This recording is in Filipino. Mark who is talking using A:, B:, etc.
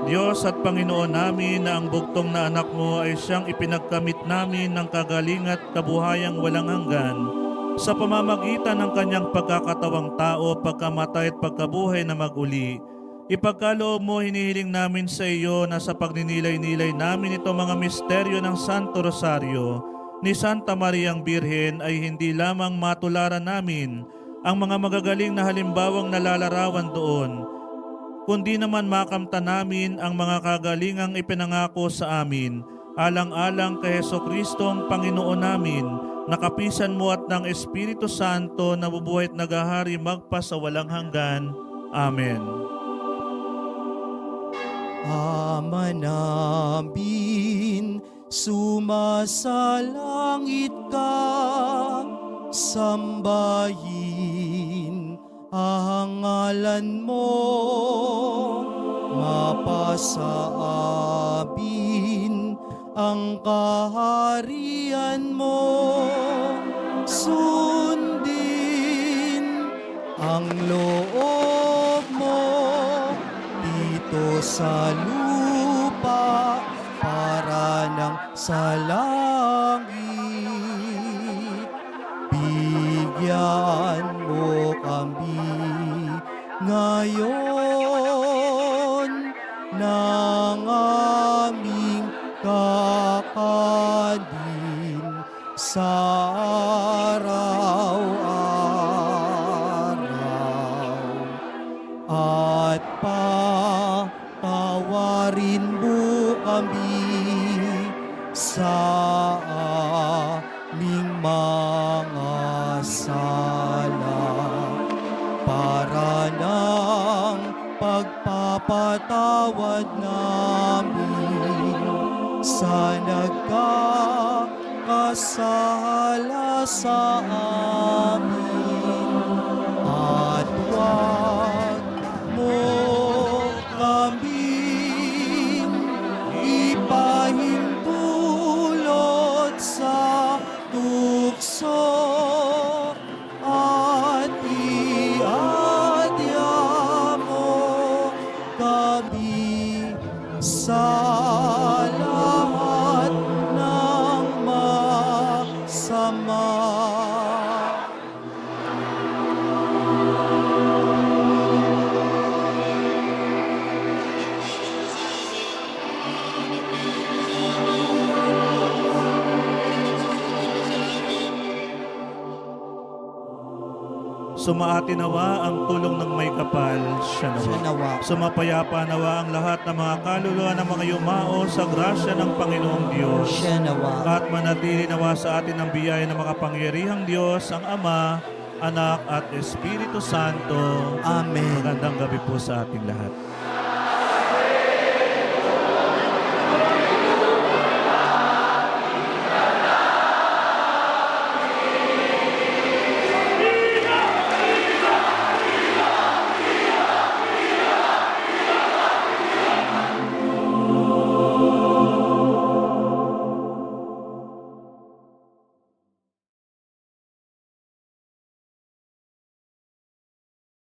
A: Diyos at Panginoon namin, na ang bugtong na anak mo ay siyang ipinagkamit namin ng kagaling at kabuhayang walang hanggan sa pamamagitan ng kanyang pagkakatawang tao, pagkamatay at pagkabuhay na maguli. Ipagkaloob mo, hinihiling namin sa iyo na sa pagninilay-nilay namin ito mga misteryo ng Santo Rosario ni Santa Mariang Birhen ay hindi lamang matularan namin ang mga magagaling na halimbawang nalalarawan doon, kundi naman makamta namin ang mga kagalingang ipinangako sa amin, alang-alang kay Jesucristong Panginoon namin, nakapisan mo at ng Espiritu Santo na bubuhay at nagahari magpa sa walang hanggan. Amen.
B: Ama namin, sumasalangit ka, sambahin ang ngalan mo, mapasa amin ang kaharian mo, sundin ang loob mo dito sa lupa para ng sa langit. Bigyan mo kami ngayon ng aming kakanin sa araw-araw, at patawarin mo kami sa aming mga sala, para ng pagpapatawad namin sa nagkakasala sa amin, at huwag mo kaming ipahintulot sa tukso, at iadya mo kami sa lahat ng masama.
A: Sumaati nawa ang tulong ng may kapal, siya nawa. Sumapayapa nawa ang lahat ng mga kaluluwa ng mga yumao sa grasya ng Panginoong Diyos.
B: Siya nawa.
A: At manatili nawa sa atin ang biyaya ng makapangyarihang Diyos, ang Ama, Anak at Espiritu Santo.
B: Amen.
A: Magandang gabi po sa ating lahat.